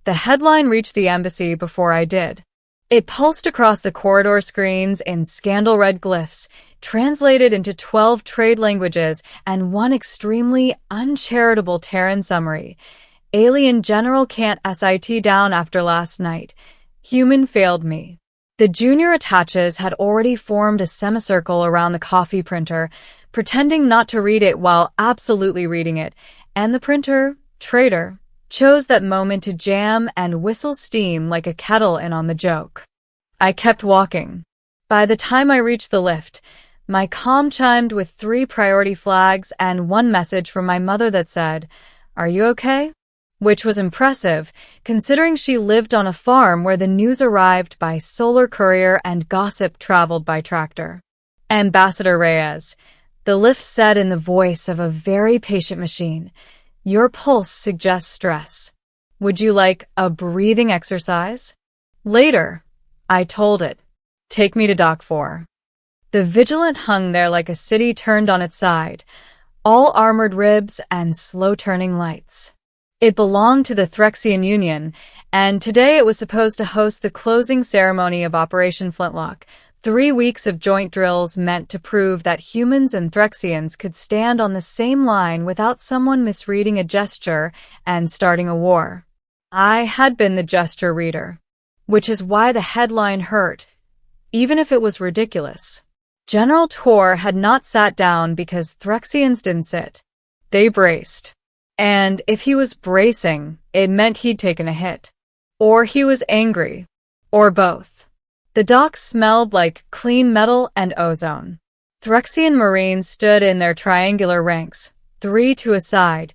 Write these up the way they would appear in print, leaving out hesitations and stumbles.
The headline reached the embassy before I did. It pulsed across the corridor screens in scandal-red glyphs, translated into 12 trade languages and one extremely uncharitable Terran summary. Alien general can't sit down after last night. Human failed me. The junior attaches had already formed a semicircle around the coffee printer, pretending not to read it while absolutely reading it, and the printer, traitor, chose that moment to jam and whistle steam like a kettle in on the joke. I kept walking. By the time I reached the lift, my comm chimed with 3 priority flags and one message from my mother that said, "Are you okay?" Which was impressive, considering she lived on a farm where the news arrived by solar courier and gossip traveled by tractor. Ambassador Reyes, the lift said in the voice of a very patient machine, "Your pulse suggests stress. Would you like a breathing exercise?" "Later," I told it. "Take me to Dock 4. The Vigilant hung there like a city turned on its side, all armored ribs and slow-turning lights. It belonged to the Threxian Union, and today it was supposed to host the closing ceremony of Operation Flintlock, 3 weeks of joint drills meant to prove that humans and Threxians could stand on the same line without someone misreading a gesture and starting a war. I had been the gesture reader, which is why the headline hurt, even if it was ridiculous. General Tor had not sat down because Threxians didn't sit. They braced. And if he was bracing, it meant he'd taken a hit. Or he was angry. Or both. The docks smelled like clean metal and ozone. Threxian Marines stood in their triangular ranks, 3 to a side,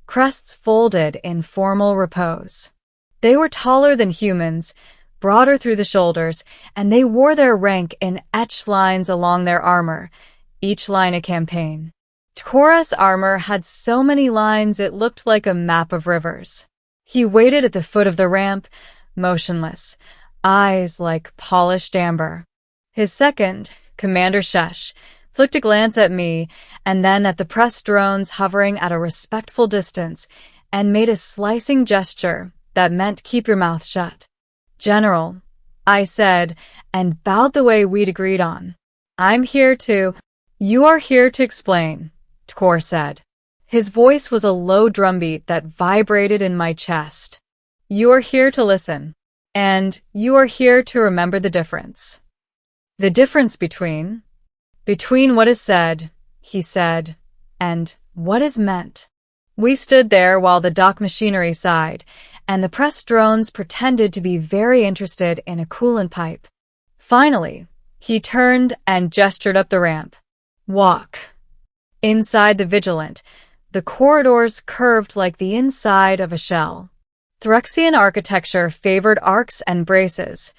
crests folded in formal repose. They were taller than humans, broader through the shoulders, and they wore their rank in etched lines along their armor, each line a campaign. Torres' armor had so many lines it looked like a map of rivers. He waited at the foot of the ramp, motionless, eyes like polished amber. His second, Commander Shesh, flicked a glance at me and then at the press drones hovering at a respectful distance and made a slicing gesture that meant keep your mouth shut. "General," I said, and bowed the way we'd agreed on. "You are here to explain," Tkor said. His voice was a low drumbeat that vibrated in my chest. "You are here to listen, and you are here to remember the difference." "The difference between what is said," he said, "and what is meant." We stood there while the dock machinery sighed, and the press drones pretended to be very interested in a coolant pipe. Finally, he turned and gestured up the ramp. "Walk." Inside the Vigilant, the corridors curved like the inside of a shell. Threxian architecture favored arcs and braces.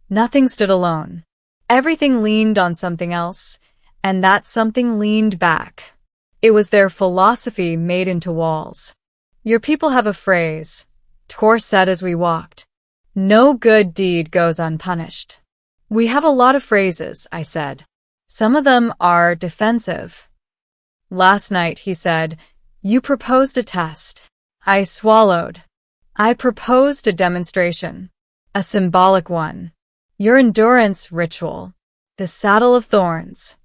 Nothing stood alone. Everything leaned on something else, and that something leaned back. It was their philosophy made into walls. "Your people have a phrase," Tor said as we walked. "No good deed goes unpunished." "We have a lot of phrases," I said. "Some of them are defensive." "Last night," he said, "you proposed a test." I swallowed. "I proposed a demonstration. A symbolic one. Your endurance ritual. The Saddle of Thorns."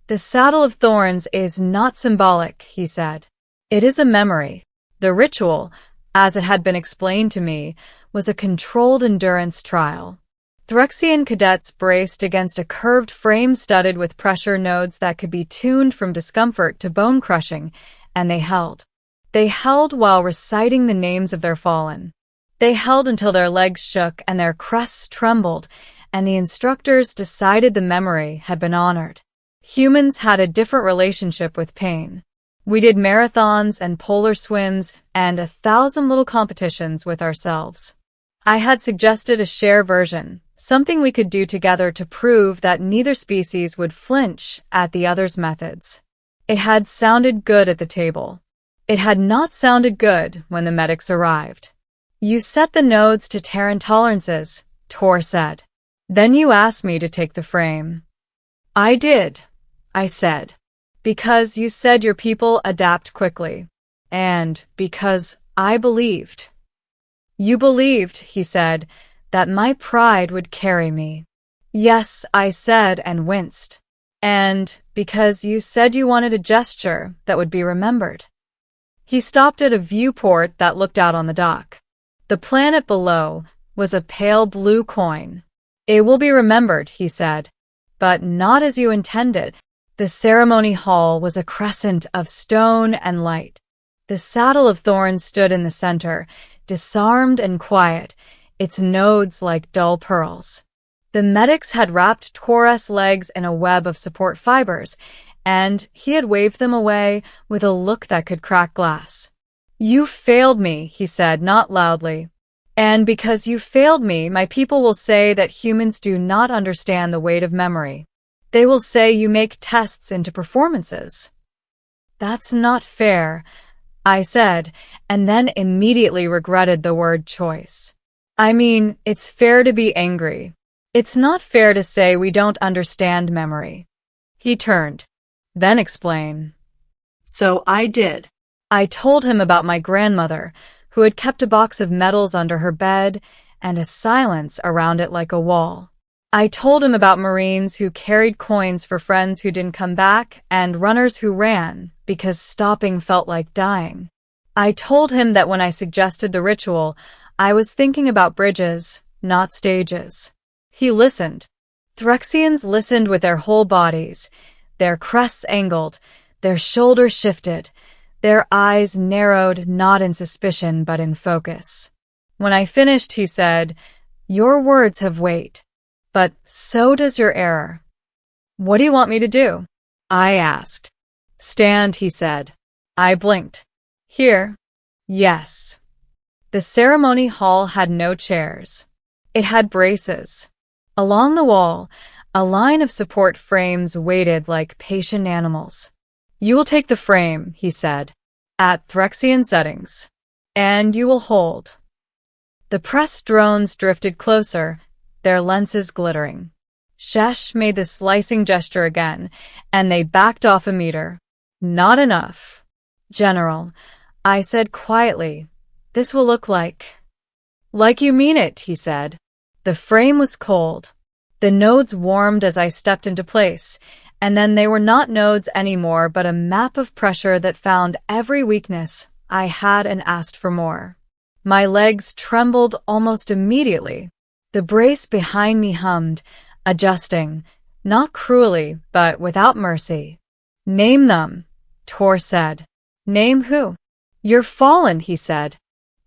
"The Saddle of Thorns is not symbolic," he said. "It is a memory." The ritual, as it had been explained to me, was a controlled endurance trial. Threxian cadets braced against a curved frame studded with pressure nodes that could be tuned from discomfort to bone crushing, and they held. They held while reciting the names of their fallen. They held until their legs shook and their crests trembled, and the instructors decided the memory had been honored. Humans had a different relationship with pain. We did marathons and polar swims and 1,000 little competitions with ourselves. I had suggested a share version, something we could do together to prove that neither species would flinch at the other's methods. It had sounded good at the table. It had not sounded good when the medics arrived. "You set the nodes to Terran tolerances," Tor said. "Then you asked me to take the frame." "I did," I said. "Because you said your people adapt quickly. And because I believed." You believed, he said, that my pride would carry me. Yes, I said and winced. And because you said you wanted a gesture that would be remembered. He stopped at a viewport that looked out on the dock. The planet below was a pale blue coin. It will be remembered, he said, but not as you intended. The ceremony hall was a crescent of stone and light. The saddle of thorns stood in the center, disarmed and quiet, its nodes like dull pearls. The medics had wrapped Torres' legs in a web of support fibers, and he had waved them away with a look that could crack glass. You failed me, he said, not loudly. And because you failed me, my people will say that humans do not understand the weight of memory. They will say you make tests into performances. That's not fair, I said, and then immediately regretted the word choice. I mean, it's fair to be angry. It's not fair to say we don't understand memory. He turned. Then explain. So I did. I told him about my grandmother, who had kept a box of medals under her bed and a silence around it like a wall. I told him about Marines who carried coins for friends who didn't come back and runners who ran because stopping felt like dying. I told him that when I suggested the ritual, I was thinking about bridges, not stages. He listened. Threxians listened with their whole bodies, their crests angled, their shoulders shifted, their eyes narrowed not in suspicion but in focus. When I finished, he said, "Your words have weight, but so does your error." "What do you want me to do?" I asked. "Stand," he said. I blinked. "Here?" "Yes." The ceremony hall had no chairs. It had braces. Along the wall, a line of support frames waited like patient animals. "You will take the frame," he said, "at Threxian settings, and you will hold." The press drones drifted closer, their lenses glittering. Shesh made the slicing gesture again, and they backed off a meter. "Not enough." "General," I said quietly, "this will look like..." "Like you mean it," he said. The frame was cold. The nodes warmed as I stepped into place, and then they were not nodes anymore but a map of pressure that found every weakness I had and asked for more. My legs trembled almost immediately. The brace behind me hummed, adjusting, not cruelly, but without mercy. "Name them," Tor said. "Name who?" "You're fallen," he said.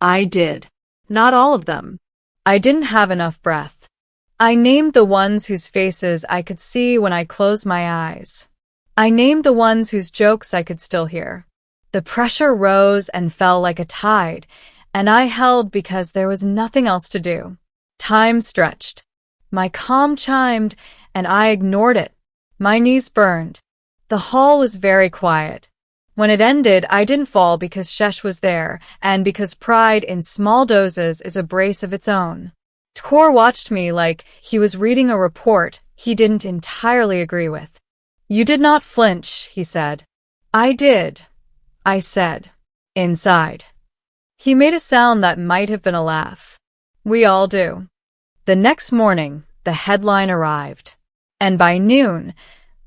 I did. Not all of them. I didn't have enough breath. I named the ones whose faces I could see when I closed my eyes. I named the ones whose jokes I could still hear. The pressure rose and fell like a tide, and I held because there was nothing else to do. Time stretched. My calm chimed, and I ignored it. My knees burned. The hall was very quiet. When it ended, I didn't fall because Shesh was there, and because pride in small doses is a brace of its own. Tor watched me like he was reading a report he didn't entirely agree with. "You did not flinch," he said. "I did," I said. Inside. He made a sound that might have been a laugh. We all do. The next morning, the headline arrived. And by noon,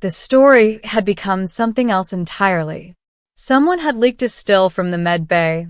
the story had become something else entirely. Someone had leaked a still from the med bay.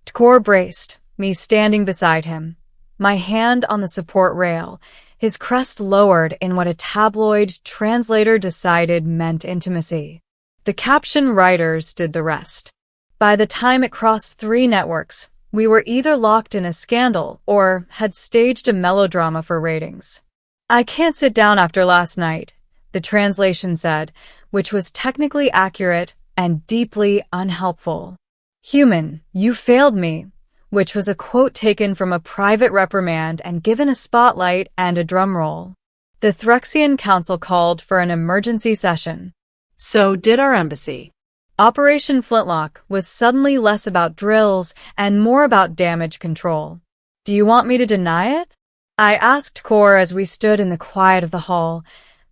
Tor braced, me standing beside him, my hand on the support rail, his crest lowered in what a tabloid translator decided meant intimacy. The caption writers did the rest. By the time it crossed 3 networks, we were either locked in a scandal or had staged a melodrama for ratings. "I can't sit down after last night," the translation said, which was technically accurate and deeply unhelpful. "Human, you failed me," which was a quote taken from a private reprimand and given a spotlight and a drumroll. The Threxian Council called for an emergency session. So did our embassy. Operation Flintlock was suddenly less about drills and more about damage control. "Do you want me to deny it?" I asked Tor as we stood in the quiet of the hall,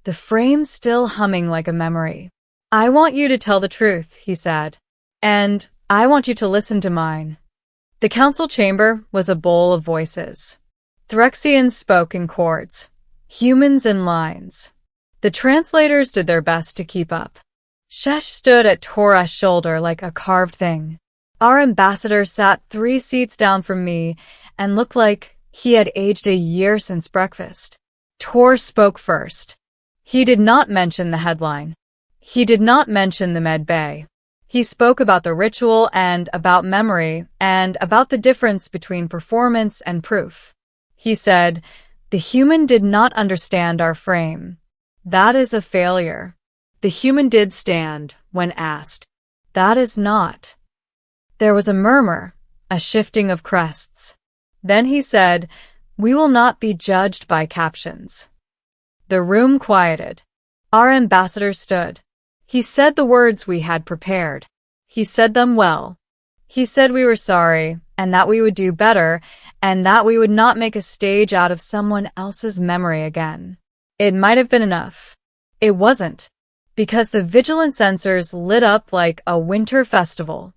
the frame still humming like a memory. "I want you to tell the truth," he said. "And I want you to listen to mine." The council chamber was a bowl of voices. Threxians spoke in chords, humans in lines. The translators did their best to keep up. Shesh stood at Torah's shoulder like a carved thing. Our ambassador sat 3 seats down from me and looked like he had aged a year since breakfast. Tor spoke first. He did not mention the headline. He did not mention the med bay. He spoke about the ritual and about memory and about the difference between performance and proof. He said, "The human did not understand our frame. That is a failure." The human did stand when asked. That is not. There was a murmur, a shifting of crests. Then he said, "We will not be judged by captions." The room quieted. Our ambassador stood. He said the words we had prepared. He said them well. He said we were sorry, and that we would do better, and that we would not make a stage out of someone else's memory again. It might have been enough. It wasn't, because the vigilant sensors lit up like a winter festival.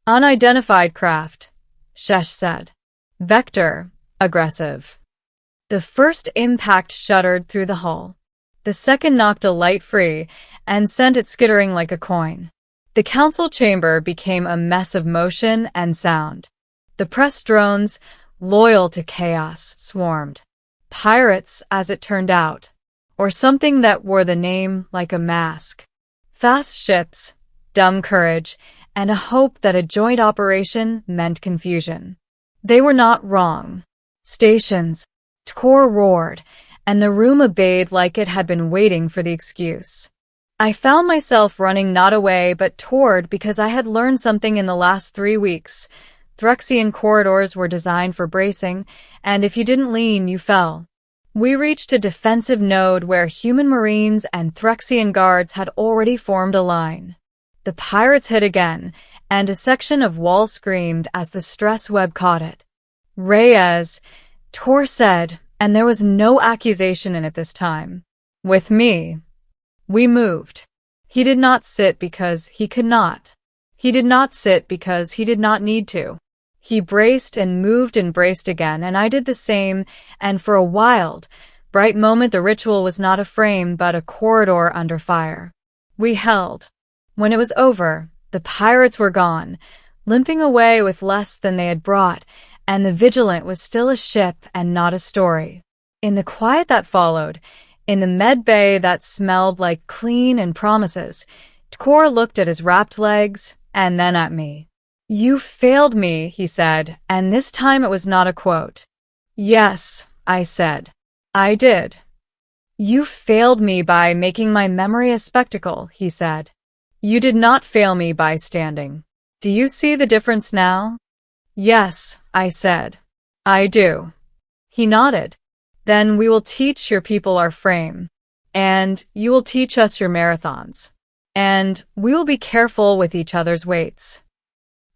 Unidentified craft, Shesh said. Vector, aggressive. The first impact shuddered through the hull. The second knocked a light free and sent it skittering like a coin. The council chamber became a mess of motion and sound. The press drones, loyal to chaos, swarmed. Pirates, as it turned out, or something that wore the name like a mask. Fast ships, dumb courage, and a hope that a joint operation meant confusion. They were not wrong. Stations. Tor roared, and the room obeyed like it had been waiting for the excuse. I found myself running not away but toward because I had learned something in the last 3 weeks. Threxian corridors were designed for bracing, and if you didn't lean, you fell. We reached a defensive node where human marines and Threxian guards had already formed a line. The pirates hit again, and a section of wall screamed as the stress web caught it. Reyes, Tor said, and there was no accusation in it this time. With me. We moved. He did not sit because he could not. He did not sit because he did not need to. He braced and moved and braced again, and I did the same, and for a wild, bright moment the ritual was not a frame but a corridor under fire. We held. When it was over, the pirates were gone, limping away with less than they had brought, and the Vigilant was still a ship and not a story. In the quiet that followed, in the med bay that smelled like clean and promises, Tor looked at his wrapped legs and then at me. "You failed me," he said, and this time it was not a quote. "Yes," I said. "I did." "You failed me by making my memory a spectacle," he said. "You did not fail me by standing. Do you see the difference now?" "Yes," I said. "I do." He nodded. "Then we will teach your people our frame. And you will teach us your marathons. And we will be careful with each other's weights."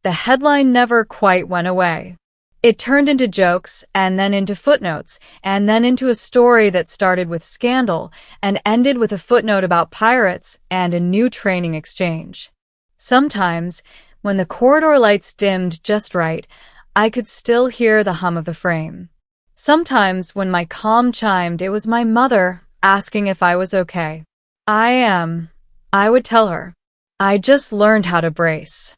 The headline never quite went away. It turned into jokes, and then into footnotes, and then into a story that started with scandal and ended with a footnote about pirates and a new training exchange. Sometimes, when the corridor lights dimmed just right, I could still hear the hum of the frame. Sometimes, when my comm chimed, it was my mother asking if I was okay. "I am," I would tell her. "I just learned how to brace."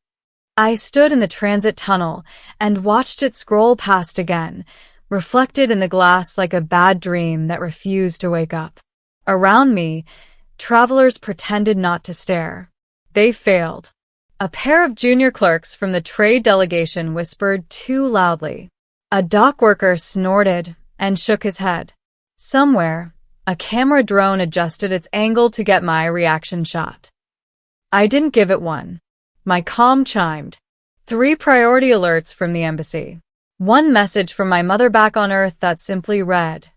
I stood in the transit tunnel and watched it scroll past again, reflected in the glass like a bad dream that refused to wake up. Around me, travelers pretended not to stare. They failed. A pair of junior clerks from the trade delegation whispered too loudly. A dock worker snorted and shook his head. Somewhere, a camera drone adjusted its angle to get my reaction shot. I didn't give it one. My comm chimed. 3 priority alerts from the embassy. 1 message from my mother back on Earth that simply read,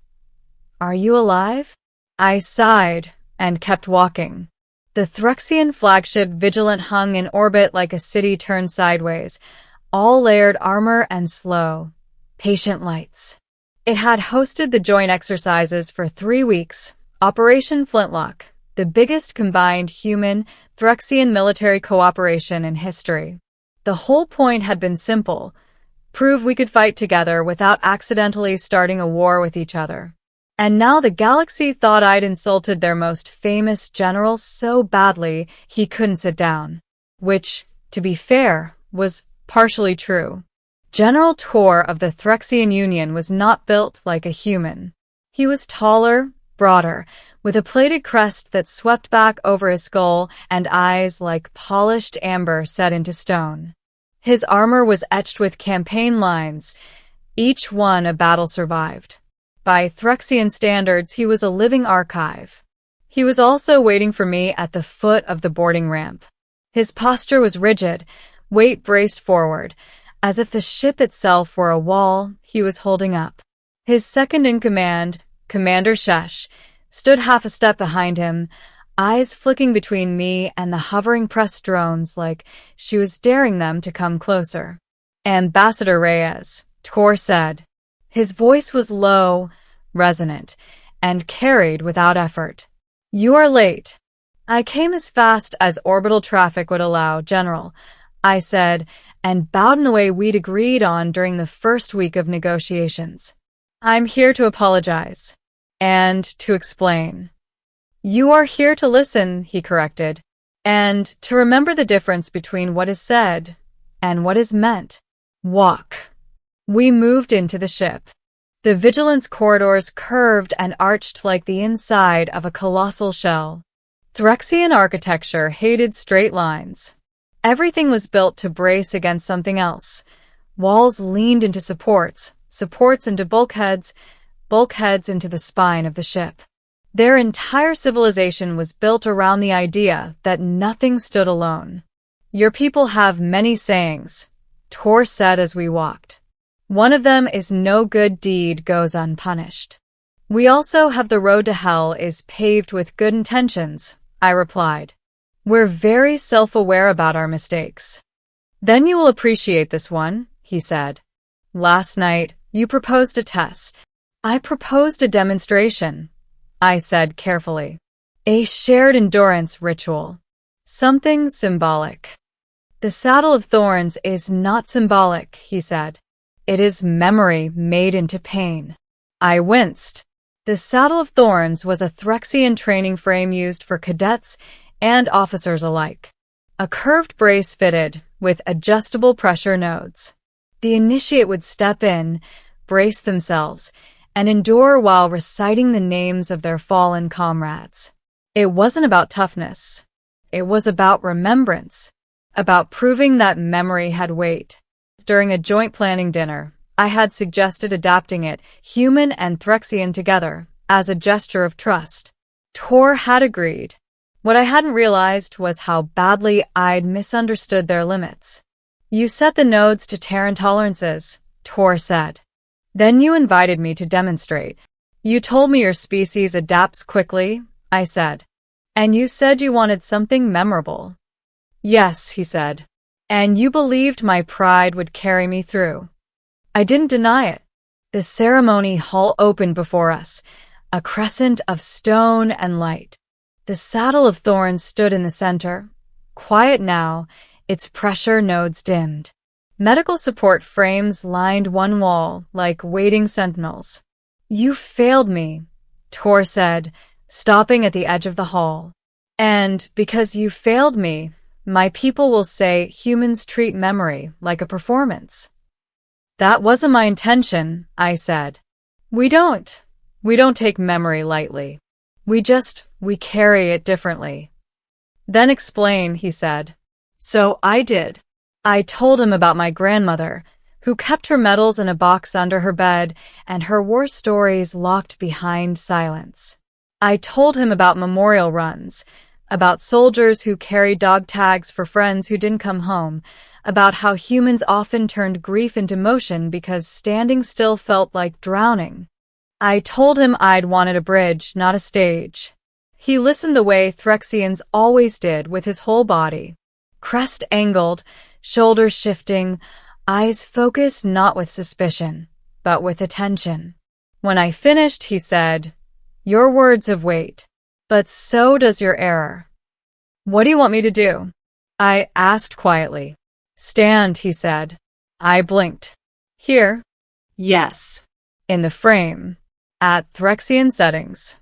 "Are you alive?" I sighed and kept walking. The Threxian flagship Vigilant hung in orbit like a city turned sideways, all layered armor and slow, patient lights. It had hosted the joint exercises for 3 weeks, Operation Flintlock, the biggest combined human-Threxian military cooperation in history. The whole point had been simple: prove we could fight together without accidentally starting a war with each other. And now the galaxy thought I'd insulted their most famous general so badly he couldn't sit down. Which, to be fair, was partially true. General Tor of the Threxian Union was not built like a human. He was taller, broader, with a plated crest that swept back over his skull and eyes like polished amber set into stone. His armor was etched with campaign lines, each one a battle survived. By Threxian standards, he was a living archive. He was also waiting for me at the foot of the boarding ramp. His posture was rigid, weight braced forward, as if the ship itself were a wall he was holding up. His second-in-command, Commander Shesh, stood half a step behind him, eyes flicking between me and the hovering press drones like she was daring them to come closer. "Ambassador Reyes," Tor said. His voice was low, resonant, and carried without effort. "You are late." "I came as fast as orbital traffic would allow, General," I said, and bowed in the way we'd agreed on during the first week of negotiations. "I'm here to apologize. And to explain." "You are here to listen," he corrected, "and to remember the difference between what is said and what is meant. Walk." We moved into the ship. The vigilance corridors curved and arched like the inside of a colossal shell. Threxian architecture hated straight lines. Everything was built to brace against something else. Walls leaned into supports, supports into bulkheads, bulkheads into the spine of the ship. Their entire civilization was built around the idea that nothing stood alone. "Your people have many sayings," Tor said as we walked. "One of them is no good deed goes unpunished." "We also have the road to hell is paved with good intentions," I replied. "We're very self-aware about our mistakes." "Then you will appreciate this one," he said. "Last night, you proposed a test." "I proposed a demonstration," I said carefully. "A shared endurance ritual. Something symbolic." "The Saddle of Thorns is not symbolic," he said. "It is memory made into pain." I winced. The Saddle of Thorns was a Threxian training frame used for cadets and officers alike. A curved brace fitted, with adjustable pressure nodes. The initiate would step in, brace themselves, and endure while reciting the names of their fallen comrades. It wasn't about toughness. It was about remembrance, about proving that memory had weight. During a joint planning dinner, I had suggested adapting it, human and Threxian together, as a gesture of trust. Tor had agreed. What I hadn't realized was how badly I'd misunderstood their limits. "You set the nodes to Terran tolerances," Tor said. "Then you invited me to demonstrate. You told me your species adapts quickly," I said. "And you said you wanted something memorable." "Yes," he said. "And you believed my pride would carry me through." I didn't deny it. The ceremony hall opened before us, a crescent of stone and light. The Saddle of Thorns stood in the center, quiet now, its pressure nodes dimmed. Medical support frames lined one wall like waiting sentinels. "You failed me," Tor said, stopping at the edge of the hall. "And because you failed me, my people will say humans treat memory like a performance." "That wasn't my intention," I said. We don't take memory lightly. We carry it differently." "Then explain," he said. So I did. I told him about my grandmother, who kept her medals in a box under her bed and her war stories locked behind silence. I told him about memorial runs, about soldiers who carried dog tags for friends who didn't come home, about how humans often turned grief into motion because standing still felt like drowning. I told him I'd wanted a bridge, not a stage. He listened the way Threxians always did, with his whole body. Crest angled, shoulders shifting, eyes focused not with suspicion, but with attention. When I finished, he said, "Your words have weight, but so does your error." "What do you want me to do?" I asked quietly. "Stand," he said. I blinked. Here. Yes. In the frame. At Threxian settings.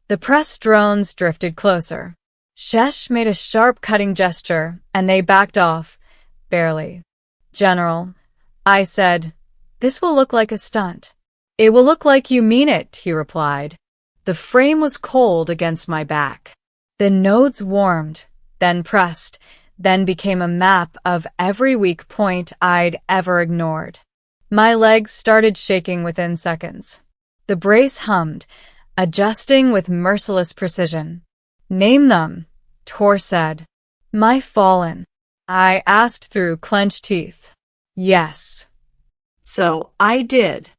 The press drones drifted closer. Shesh made a sharp cutting gesture, and they backed off. Barely. General, I said, this will look like a stunt. It will look like you mean it, he replied. The frame was cold against my back. The nodes warmed, then pressed, then became a map of every weak point I'd ever ignored. My legs started shaking within seconds. The brace hummed, adjusting with merciless precision. Name them, Tor said. My fallen. I asked through clenched teeth. Yes. So I did.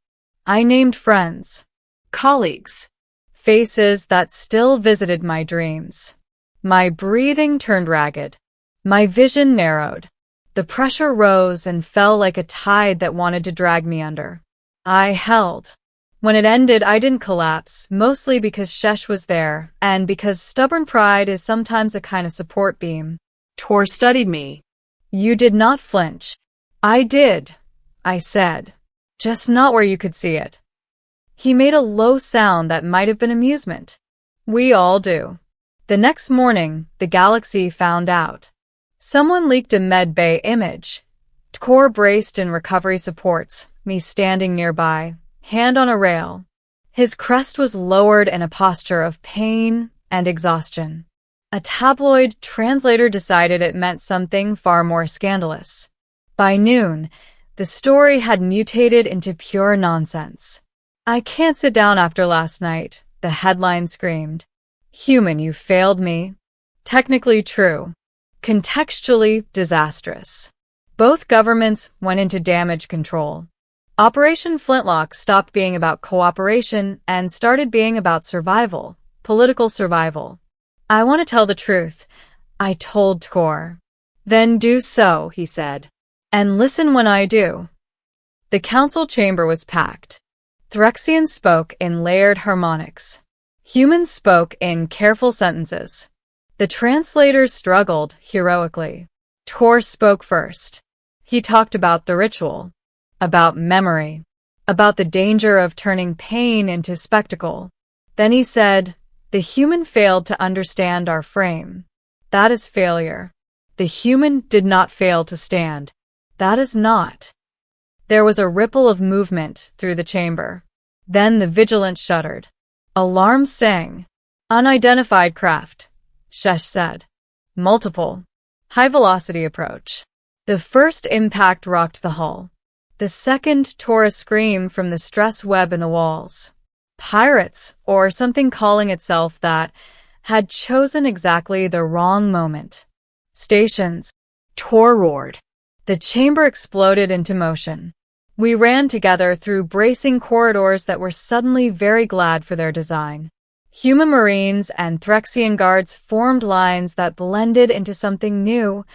I named friends. Colleagues. Faces that still visited my dreams. My breathing turned ragged. My vision narrowed. The pressure rose and fell like a tide that wanted to drag me under. I held. When it ended, I didn't collapse, mostly because Shesh was there, and because stubborn pride is sometimes a kind of support beam. Tor studied me. You did not flinch. I did, I said. Just not where you could see it. He made a low sound that might have been amusement. We all do. The next morning, the galaxy found out. Someone leaked a med bay image. Tor braced in recovery supports, me standing nearby, hand on a rail. His crest was lowered in a posture of pain and exhaustion. A tabloid translator decided it meant something far more scandalous. By noon, the story had mutated into pure nonsense. I can't sit down after last night, the headline screamed. Human, you failed me. Technically true. Contextually disastrous. Both governments went into damage control. Operation Flintlock stopped being about cooperation and started being about survival, political survival. I want to tell the truth, I told Tor. Then do so, he said. And listen when I do. The council chamber was packed. Threxians spoke in layered harmonics. Humans spoke in careful sentences. The translators struggled heroically. Tor spoke first. He talked about the ritual, about memory, about the danger of turning pain into spectacle. Then he said, the human failed to understand our frame. That is failure. The human did not fail to stand. That is not. There was a ripple of movement through the chamber. Then the vigilant shuddered. Alarms sang. Unidentified craft, Shesh said. Multiple. High-velocity approach. The first impact rocked the hull. The second tore a scream from the stress web in the walls. Pirates, or something calling itself that, had chosen exactly the wrong moment. Stations. Tor roared. The chamber exploded into motion. We ran together through bracing corridors that were suddenly very glad for their design. Human Marines and Threxian guards formed lines that blended into something new,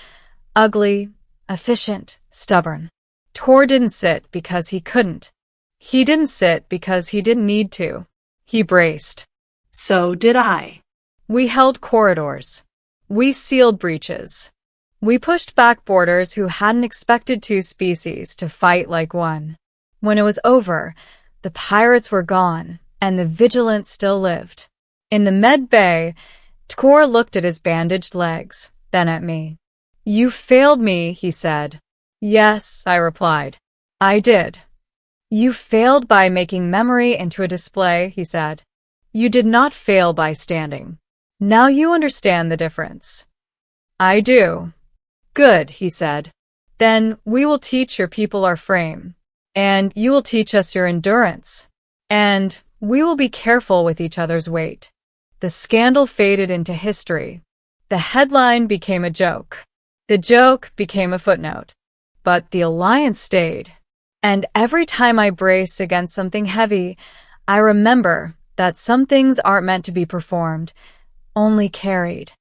ugly, efficient, stubborn. Tor didn't sit because he couldn't. He didn't sit because he didn't need to. He braced. So did I. We held corridors. We sealed breaches. We pushed back boarders who hadn't expected two species to fight like one. When it was over, the pirates were gone, and the vigilant still lived. In the med bay, Tor looked at his bandaged legs, then at me. You failed me, he said. Yes, I replied. I did. You failed by making memory into a display, he said. You did not fail by standing. Now you understand the difference. I do. Good, he said. Then we will teach your people our frame, and you will teach us your endurance, and we will be careful with each other's weight. The scandal faded into history. The headline became a joke. The joke became a footnote. But the alliance stayed. And every time I brace against something heavy, I remember that some things aren't meant to be performed, only carried.